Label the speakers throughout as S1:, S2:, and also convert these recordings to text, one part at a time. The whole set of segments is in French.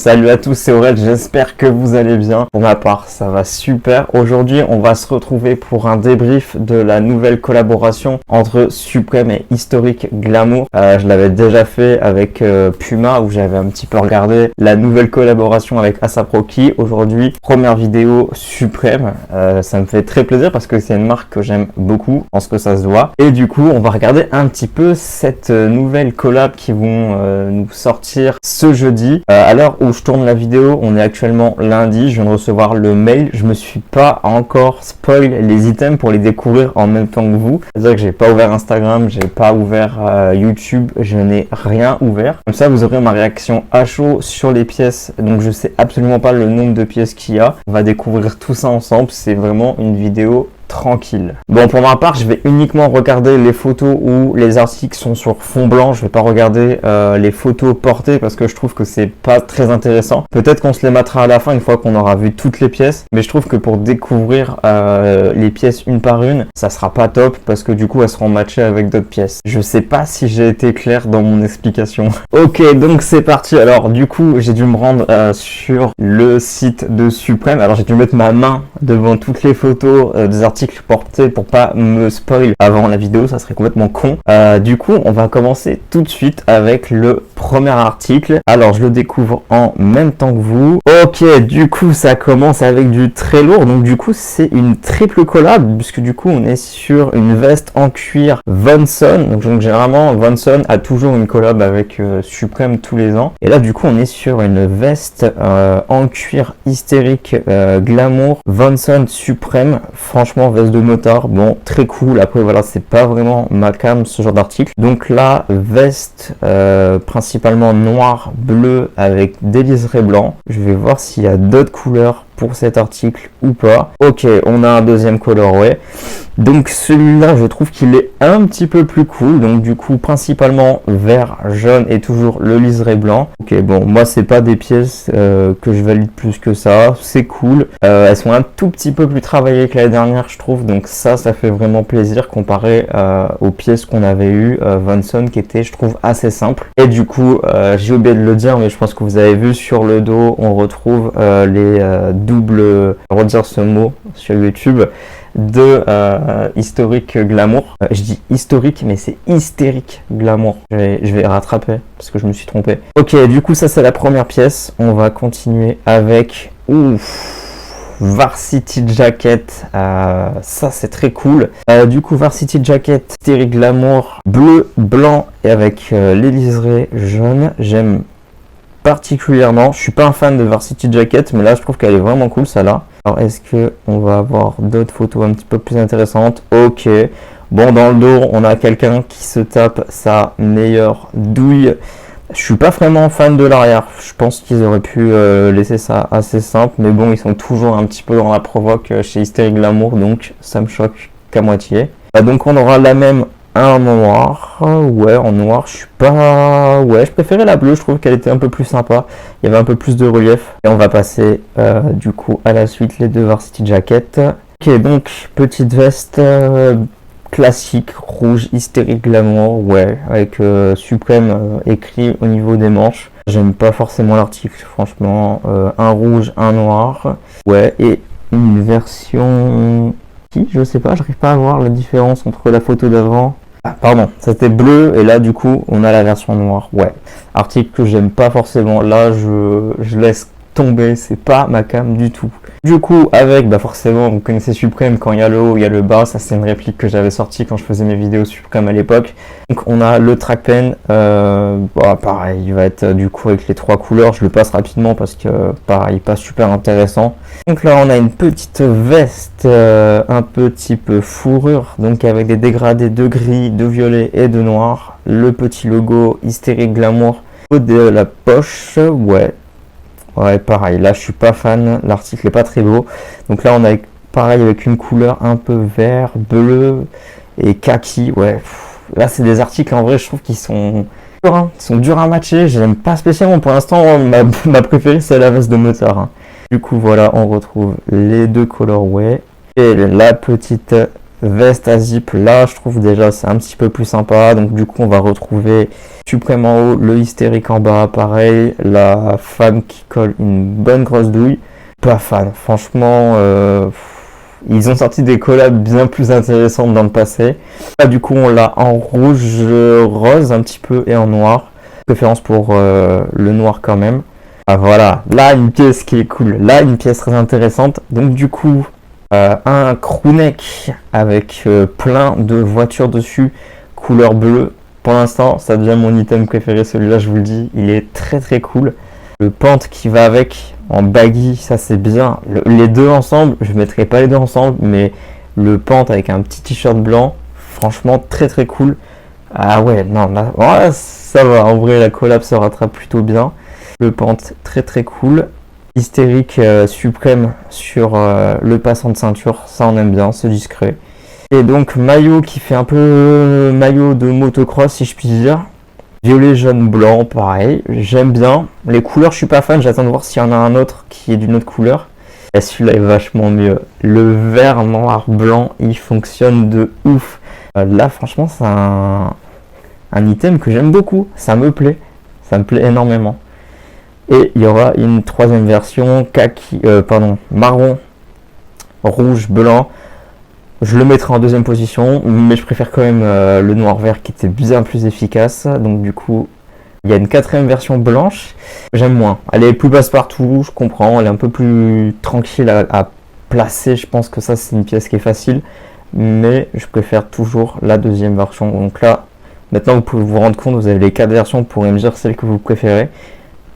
S1: Salut à tous, c'est Aurel, j'espère que vous allez bien. Pour ma part, ça va super. Aujourd'hui, on va se retrouver pour un débrief de la nouvelle collaboration entre Supreme et Historic Glamour. Je l'avais déjà fait avec Puma, où j'avais un petit peu regardé la nouvelle collaboration avec A$AP Rocky. Aujourd'hui, première vidéo Supreme. Ça me fait très plaisir parce que c'est une marque que j'aime beaucoup, je pense que ça se voit. Et du coup, on va regarder un petit peu cette nouvelle collab qui vont nous sortir ce jeudi. À l'heure où je tourne la vidéo, on est actuellement lundi, je viens de recevoir le mail, je me suis pas encore spoil les items pour les découvrir en même temps que vous. C'est-à-dire que j'ai pas ouvert Instagram, j'ai pas ouvert YouTube, je n'ai rien ouvert. Comme ça vous aurez ma réaction à chaud sur les pièces, donc je sais absolument pas le nombre de pièces qu'il y a. On va découvrir tout ça ensemble, c'est vraiment une vidéo tranquille. Bon, pour ma part, je vais uniquement regarder les photos où les articles sont sur fond blanc. Je vais pas regarder les photos portées parce que je trouve que c'est pas très intéressant. Peut-être qu'on se les mettra à la fin une fois qu'on aura vu toutes les pièces, mais je trouve que pour découvrir les pièces une par une, ça sera pas top parce que du coup elles seront matchées avec d'autres pièces. Je sais pas si j'ai été clair dans mon explication. Ok, donc c'est parti. Alors du coup, j'ai dû me rendre sur le site de Supreme. Alors j'ai dû mettre ma main devant toutes les photos des articles portés pour pas me spoil avant la vidéo, ça serait complètement con. Du coup, on va commencer tout de suite avec le premier article. Alors, je le découvre en même temps que vous. Ok, du coup, ça commence avec du très lourd. Donc, du coup, c'est une triple collab puisque du coup, on est sur une veste en cuir Von Son. Donc généralement, Von Son a toujours une collab avec Supreme tous les ans. Et là, du coup, on est sur une veste en cuir hystérique glamour Von Son Supreme. Franchement, veste de motard, bon, très cool. Après voilà, c'est pas vraiment ma cam ce genre d'article. Donc là, veste principalement noir bleu avec des liserés blancs. Je vais voir s'il y a d'autres couleurs pour cet article ou pas. Ok, on a un deuxième colorway. Donc celui-là, je trouve qu'il est un petit peu plus cool. Donc du coup, principalement vert, jaune et toujours le liseré blanc. Ok, bon, moi c'est pas des pièces que je valide plus que ça. C'est cool. Elles sont un tout petit peu plus travaillées que l'année dernière, je trouve. Donc ça fait vraiment plaisir comparé aux pièces qu'on avait eues Von Son qui étaient, je trouve, assez simples. Et du coup, j'ai oublié de le dire, mais je pense que vous avez vu sur le dos, on retrouve les doubles, redire ce mot sur YouTube, de Historic Glamour. Je dis historique, mais c'est hystérique glamour. Je vais rattraper parce que je me suis trompé. Ok, du coup, ça c'est la première pièce. On va continuer avec Varsity Jacket. Ça c'est très cool. Du coup, Varsity Jacket, hystérique glamour, bleu, blanc et avec les liserés jaunes. J'aime particulièrement. Je suis pas un fan de Varsity Jacket, mais là je trouve qu'elle est vraiment cool, ça là. Alors est-ce que on va avoir d'autres photos un petit peu plus intéressantes? Ok. Bon, dans le dos, on a quelqu'un qui se tape sa meilleure douille. Je suis pas vraiment fan de l'arrière. Je pense qu'ils auraient pu laisser ça assez simple, mais bon, ils sont toujours un petit peu dans la provoque chez Hystérique Glamour, donc ça me choque qu'à moitié. Donc on aura la même en noir. Ouais, en noir, je suis pas... Ouais, je préférais la bleue, je trouve qu'elle était un peu plus sympa. Il y avait un peu plus de relief. Et on va passer du coup à la suite les deux Varsity Jacket. Ok, donc petite veste classique, rouge, hystérique glamour, ouais, avec Supreme écrit au niveau des manches. J'aime pas forcément l'article, franchement. Un rouge, un noir. Ouais, et une version... Je sais pas, j'arrive pas à voir la différence entre la photo d'avant. Ah, pardon, c'était bleu et là du coup on a la version noire. Ouais, article que j'aime pas forcément. Là je laisse tomber, c'est pas ma cam du tout. Du coup avec, forcément vous connaissez Supreme, quand il y a le haut, il y a le bas. Ça c'est une réplique que j'avais sortie quand je faisais mes vidéos Supreme à l'époque. Donc on a le track pen, pareil, il va être du coup avec les trois couleurs. Je le passe rapidement parce que pareil, pas super intéressant. Donc là on a une petite veste un petit peu fourrure, donc avec des dégradés de gris, de violet et de noir. Le petit logo hystérique glamour de la poche, ouais pareil, là je suis pas fan, l'article est pas très beau. Donc là on a pareil avec une couleur un peu vert, bleu et kaki, ouais. Là c'est des articles en vrai je trouve qu'ils sont durs à matcher, j'aime pas spécialement. Pour l'instant ma préférée c'est la veste de motard, hein. Du coup voilà, on retrouve les deux colorways et la petite veste à zip, là je trouve déjà c'est un petit peu plus sympa. Donc du coup on va retrouver Suprême en haut, le hystérique en bas, pareil, la femme qui colle une bonne grosse douille. Pas fan, franchement, ils ont sorti des collabs bien plus intéressantes dans le passé. Là du coup on l'a en rouge, rose un petit peu et en noir, préférence pour le noir quand même. Ah, voilà, là une pièce qui est cool, là une pièce très intéressante. Donc du coup un crewneck avec plein de voitures dessus, couleur bleue. Pour l'instant, ça devient mon item préféré, celui-là, je vous le dis, il est très très cool. Le pant qui va avec en baggy, ça c'est bien. Les deux ensemble, je mettrai pas les deux ensemble, mais le pant avec un petit t-shirt blanc, franchement très très cool. Ah ouais, non, là, ouais, ça va, en vrai la collab se rattrape plutôt bien. Le pant très très cool. Hystérique suprême sur le passant de ceinture, ça on aime bien, c'est discret. Et donc maillot qui fait un peu maillot de motocross si je puis dire. Violet, jaune, blanc, pareil, j'aime bien. Les couleurs je suis pas fan, j'attends de voir s'il y en a un autre qui est d'une autre couleur. Et celui-là est vachement mieux. Le vert, noir, blanc, il fonctionne de ouf. Là franchement c'est un item que j'aime beaucoup, ça me plaît énormément. Et il y aura une troisième version, marron, rouge, blanc. Je le mettrai en deuxième position, mais je préfère quand même le noir-vert qui était bien plus efficace. Donc du coup, il y a une quatrième version blanche. J'aime moins. Elle est plus passe-partout, je comprends. Elle est un peu plus tranquille à placer. Je pense que ça, c'est une pièce qui est facile. Mais je préfère toujours la deuxième version. Donc là, maintenant, vous pouvez vous rendre compte, vous avez les 4 versions. Vous pourrez me dire celle que vous préférez.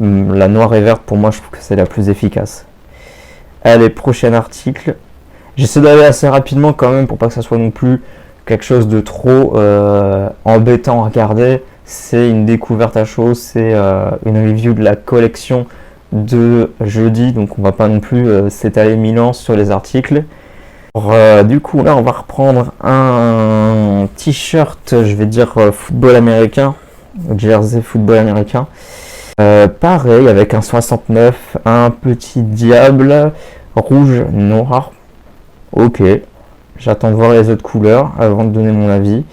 S1: La noire et verte, pour moi, je trouve que c'est la plus efficace. Allez, prochain article. J'essaie d'aller assez rapidement quand même pour pas que ça soit non plus quelque chose de trop embêtant à regarder. C'est une découverte à chaud, c'est une review de la collection de jeudi, donc on va pas non plus s'étaler 1000 ans sur les articles. Du coup là on va reprendre un t-shirt, je vais dire football américain, jersey football américain. Pareil avec un 69, un petit diable, rouge, noir. Ok, j'attends de voir les autres couleurs avant de donner mon avis.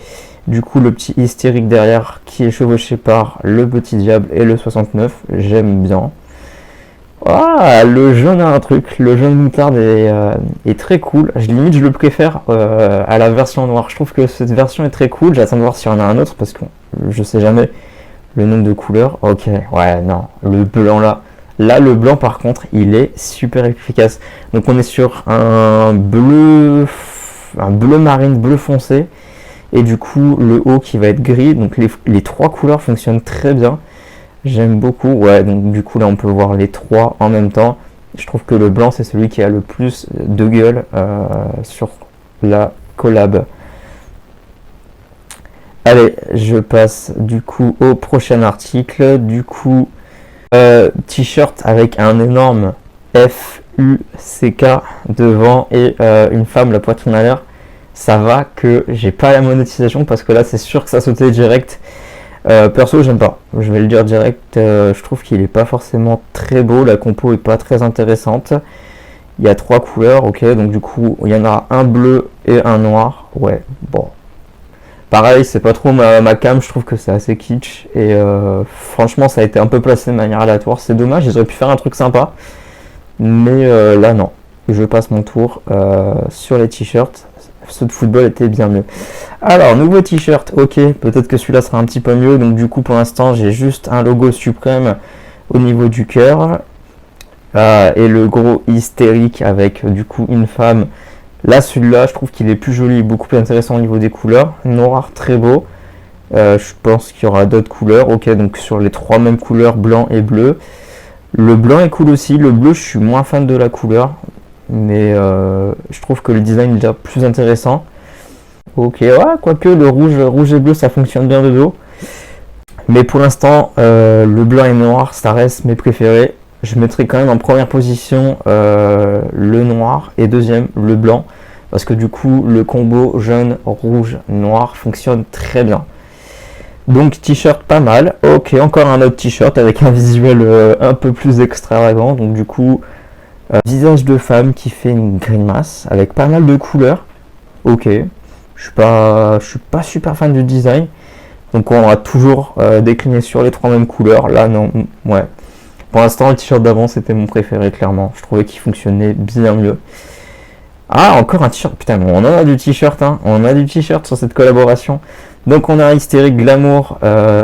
S1: Du coup, le petit hystérique derrière qui est chevauché par le petit diable et le 69, j'aime bien. Ah, le jaune a un truc, le jaune moutarde est très cool. Limite, je le préfère à la version noire. Je trouve que cette version est très cool. J'attends de voir s'il y en a un autre parce que je sais jamais le nombre de couleurs. Ok, ouais, non, le blanc là. Là, le blanc, par contre, il est super efficace. Donc, on est sur un bleu marine, bleu foncé. Et du coup, le haut qui va être gris. Donc, les 3 couleurs fonctionnent très bien. J'aime beaucoup. Ouais, donc du coup, là, on peut voir les 3 en même temps. Je trouve que le blanc, c'est celui qui a le plus de gueule sur la collab. Allez, je passe du coup au prochain article. Du coup... t-shirt avec un énorme FUCK devant et une femme la poitrine à l'air. Ça va que j'ai pas la monétisation parce que là c'est sûr que ça sautait direct. Perso j'aime pas, je vais le dire direct, je trouve qu'il est pas forcément très beau, la compo est pas très intéressante. Il y a 3 couleurs, ok, donc du coup il y en a un bleu et un noir. Ouais, bon. Pareil, c'est pas trop ma cam, je trouve que c'est assez kitsch et franchement ça a été un peu placé de manière aléatoire, c'est dommage, ils auraient pu faire un truc sympa, mais là non. Je passe mon tour sur les t-shirts, ceux de football étaient bien mieux. Alors, nouveau t-shirt, ok, peut-être que celui-là sera un petit peu mieux, donc du coup pour l'instant j'ai juste un logo suprême au niveau du cœur et le gros hystérique avec du coup une femme. Là, celui-là, je trouve qu'il est plus joli, beaucoup plus intéressant au niveau des couleurs. Noir, très beau. Je pense qu'il y aura d'autres couleurs. Ok, donc sur les 3 mêmes couleurs, blanc et bleu. Le blanc est cool aussi. Le bleu, je suis moins fan de la couleur. Mais je trouve que le design est déjà plus intéressant. Ok, ouais, quoique le rouge et bleu, ça fonctionne bien de dos. Mais pour l'instant, le blanc et noir, ça reste mes préférés. Je mettrai quand même en première position le noir et deuxième le blanc parce que du coup le combo jaune, rouge, noir fonctionne très bien. Donc t-shirt pas mal. Ok, encore un autre t-shirt avec un visuel un peu plus extravagant. Donc du coup visage de femme qui fait une grimace avec pas mal de couleurs. Ok. je suis pas super fan du design. Donc on va toujours décliner sur les 3 mêmes couleurs. Là non, ouais. Pour l'instant le t-shirt d'avant c'était mon préféré clairement. Je trouvais qu'il fonctionnait bien mieux. Ah, encore un t-shirt. Putain, on en a du t-shirt, hein. On a du t-shirt sur cette collaboration. Donc on a un Hystérique Glamour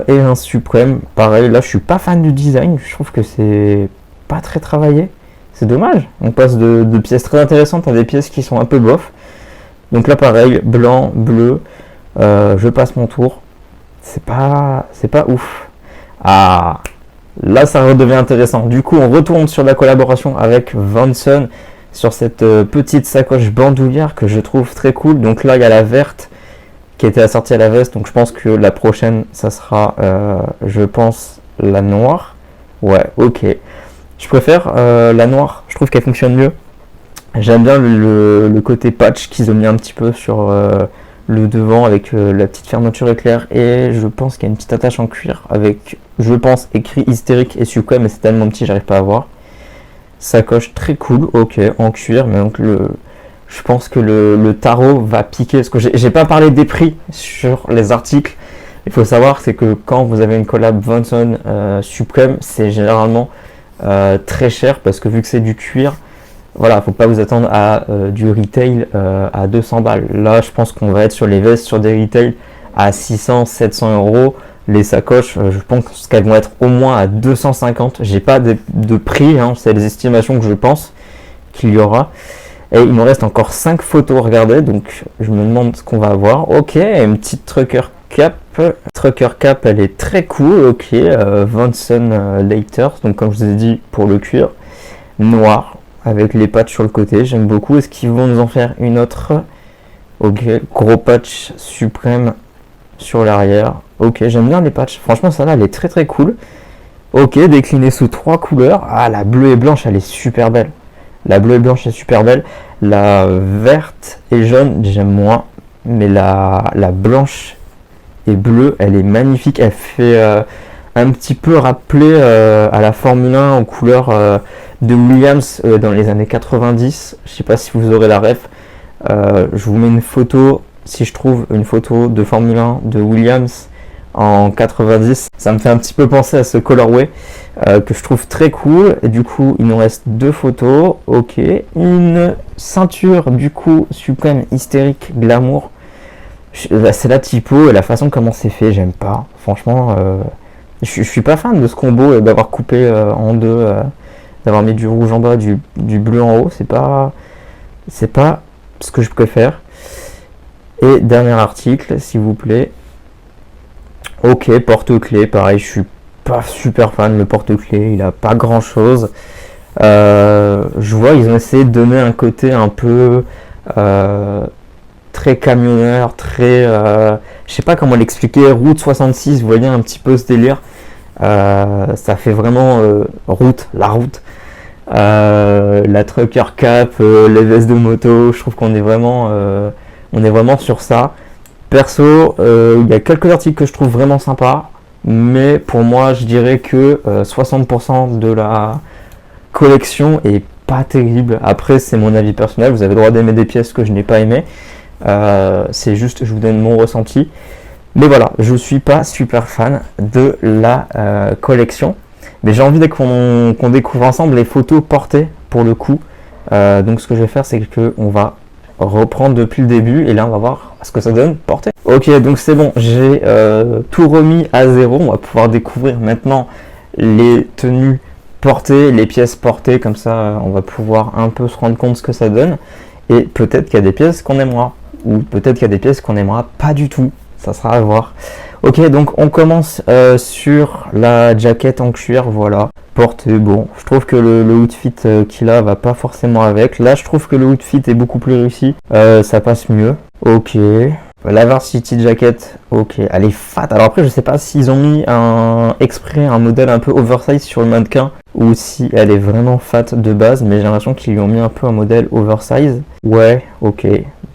S1: et un Suprême. Pareil, là je suis pas fan du design. Je trouve que c'est pas très travaillé. C'est dommage. On passe de pièces très intéressantes à des pièces qui sont un peu bof. Donc là pareil, blanc, bleu. Je passe mon tour. C'est pas ouf. Ah, là ça redevient intéressant. Du coup on retourne sur la collaboration avec Vanson sur cette petite sacoche bandoulière que je trouve très cool. Donc là il y a la verte qui était assortie à la veste, donc je pense que la prochaine ça sera je pense la noire. Ouais, ok, je préfère la noire, je trouve qu'elle fonctionne mieux. J'aime bien le côté patch qu'ils ont mis un petit peu sur le devant avec la petite fermeture éclair, et je pense qu'il y a une petite attache en cuir avec, je pense, écrit Hystérique et Suprême, mais c'est tellement petit j'arrive pas à voir. Sacoche très cool, ok, en cuir, mais donc je pense que le tarot va piquer, parce que j'ai pas parlé des prix sur les articles. Il faut savoir, c'est que quand vous avez une collab Vanson Suprême, c'est généralement très cher, parce que vu que c'est du cuir, voilà, faut pas vous attendre à du retail à 200 balles. Là, je pense qu'on va être sur les vestes, sur des retails à 600-700 euros. Les sacoches, je pense qu'elles vont être au moins à 250. J'ai pas de prix, hein, c'est les estimations que je pense qu'il y aura. Et il me reste encore 5 photos à regarder, donc je me demande ce qu'on va avoir. Ok, une petite trucker cap. Trucker cap, elle est très cool. Ok, Vanson Laters, donc comme je vous ai dit, pour le cuir noir avec les patchs sur le côté, j'aime beaucoup. Est-ce qu'ils vont nous en faire une autre? Ok, gros patch Suprême sur l'arrière. Ok, j'aime bien les patchs. Franchement, ça là, elle est très très cool. Ok, déclinée sous 3 couleurs. Ah, la bleue et blanche, elle est super belle. La bleue et blanche est super belle. La verte et jaune, j'aime moins. Mais la blanche et bleue, elle est magnifique. Elle fait un petit peu rappeler à la Formule 1 aux couleurs de Williams dans les années 90. Je sais pas si vous aurez la ref. Je vous mets une photo. Si je trouve une photo de Formule 1 de Williams en 90, ça me fait un petit peu penser à ce colorway que je trouve très cool. Et du coup, il nous reste 2 photos. Ok, une ceinture du coup Suprême Hystérique Glamour. C'est la typo et la façon comment c'est fait, j'aime pas. Franchement, je suis pas fan de ce combo d'avoir coupé en deux, d'avoir mis du rouge en bas, du bleu en haut. C'est pas ce que je préfère. Et dernier article, s'il vous plaît. Ok, porte-clés, pareil, je suis pas super fan. Le porte-clés, il a pas grand chose. Je vois, ils ont essayé de donner un côté un peu très camionneur, très. Je sais pas comment l'expliquer. Route 66, vous voyez un petit peu ce délire. Ça fait vraiment la route. La trucker cap, les vestes de moto, je trouve qu'on est vraiment. On est vraiment sur ça. Perso, il y a quelques articles que je trouve vraiment sympas, mais pour moi, je dirais que 60% de la collection est pas terrible. Après, c'est mon avis personnel. Vous avez le droit d'aimer des pièces que je n'ai pas aimées. C'est juste, je vous donne mon ressenti. Mais voilà, je suis pas super fan de la collection. Mais j'ai envie qu'on découvre ensemble les photos portées pour le coup. Donc, ce que je vais faire, c'est que on va reprendre depuis le début et là on va voir ce que ça donne porté. Ok, donc c'est bon, j'ai tout remis à zéro. On va pouvoir découvrir maintenant les tenues portées, les pièces portées, comme ça on va pouvoir un peu se rendre compte de ce que ça donne, et peut-être qu'il y a des pièces qu'on aimera ou peut-être qu'il y a des pièces qu'on aimera pas du tout, ça sera à voir. Ok, donc on commence sur la jaquette en cuir, voilà, portée. Bon, je trouve que le outfit qu'il a va pas forcément avec. Là, je trouve que le outfit est beaucoup plus réussi, ça passe mieux. Ok, la Varsity Jacket, ok, elle est fat. Alors après, je sais pas s'ils ont mis exprès un modèle un peu oversize sur le mannequin ou si elle est vraiment fat de base, mais j'ai l'impression qu'ils lui ont mis un peu un modèle oversize. Ouais, ok,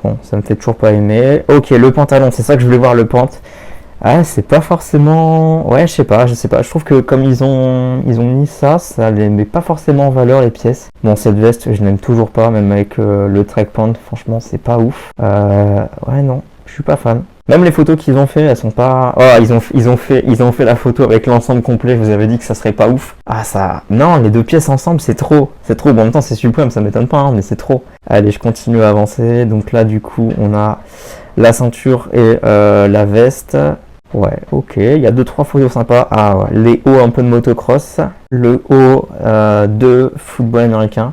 S1: bon, ça me fait toujours pas aimer. Ok, le pantalon, c'est ça que je voulais voir, le pant. Ah, c'est pas forcément. Ouais, je sais pas. Je trouve que comme ils ont mis ça les met pas forcément en valeur les pièces. Bon, cette veste, je n'aime toujours pas, même avec le track pant, franchement, c'est pas ouf. Ouais, non. Je suis pas fan. Même les photos qu'ils ont fait, elles sont pas. Oh, ils ont fait la photo avec l'ensemble complet. Je vous avais dit que ça serait pas ouf. Ah ça, non, les deux pièces ensemble, c'est trop. Bon, en même temps, c'est Supreme, ça m'étonne pas, hein, mais c'est trop. Allez, je continue à avancer. Donc là, du coup, on a la ceinture et la veste. Ouais, ok. Il y a 2-3 photos sympas. Ah ouais, les hauts un peu de motocross, le haut de football américain.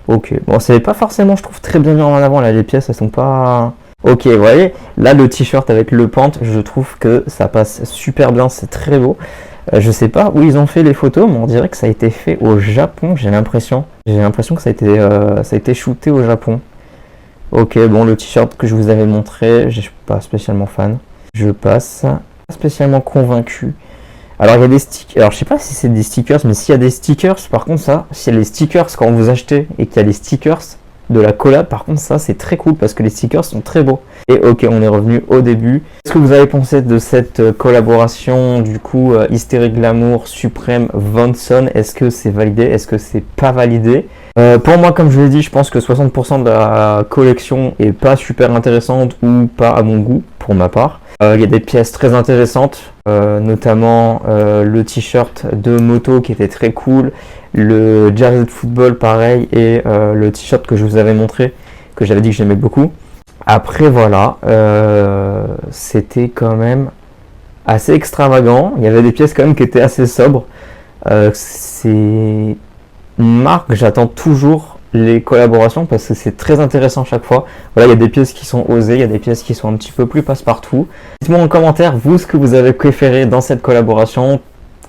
S1: Ok. Bon, c'est pas forcément, je trouve, très bien mis en avant là. Les pièces, elles sont pas. Ok, vous voyez, là le t-shirt avec le pant, je trouve que ça passe super bien, c'est très beau. Je sais pas où ils ont fait les photos, mais on dirait que ça a été fait au Japon, j'ai l'impression. J'ai l'impression que ça a été shooté au Japon. Ok, bon, le t-shirt que je vous avais montré, je suis pas spécialement fan. Je passe, pas spécialement convaincu. Alors il y a des stickers, alors je sais pas si c'est des stickers, mais s'il y a des stickers, par contre ça, s'il y a les stickers quand vous achetez et qu'il y a les stickers de la collab, par contre ça c'est très cool parce que les stickers sont très beaux. Et ok, on est revenu au début. Qu'est-ce que vous avez pensé de cette collaboration du coup Hystérique Glamour, Supreme, Vonson? Est-ce que c'est validé? Est-ce que c'est pas validé? Pour moi, comme je l'ai dit, je pense que 60% de la collection est pas super intéressante ou pas à mon goût pour ma part. Il y a des pièces très intéressantes, notamment le t-shirt de moto qui était très cool, le jersey de football pareil et le t-shirt que je vous avais montré, que j'avais dit que j'aimais beaucoup. Après voilà, c'était quand même assez extravagant, il y avait des pièces quand même qui étaient assez sobres. C'est une marque, j'attends toujours les collaborations parce que c'est très intéressant chaque fois. Voilà, il y a des pièces qui sont osées, il y a des pièces qui sont un petit peu plus passe-partout. Dites-moi en commentaire, vous, ce que vous avez préféré dans cette collaboration.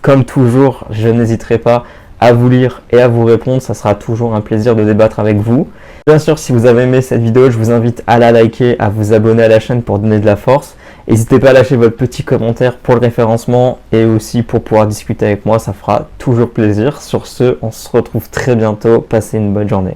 S1: Comme toujours, je n'hésiterai pas à vous lire et à vous répondre. Ça sera toujours un plaisir de débattre avec vous. Bien sûr, si vous avez aimé cette vidéo, je vous invite à la liker, à vous abonner à la chaîne pour donner de la force. N'hésitez pas à lâcher votre petit commentaire pour le référencement et aussi pour pouvoir discuter avec moi, ça fera toujours plaisir. Sur ce, on se retrouve très bientôt. Passez une bonne journée.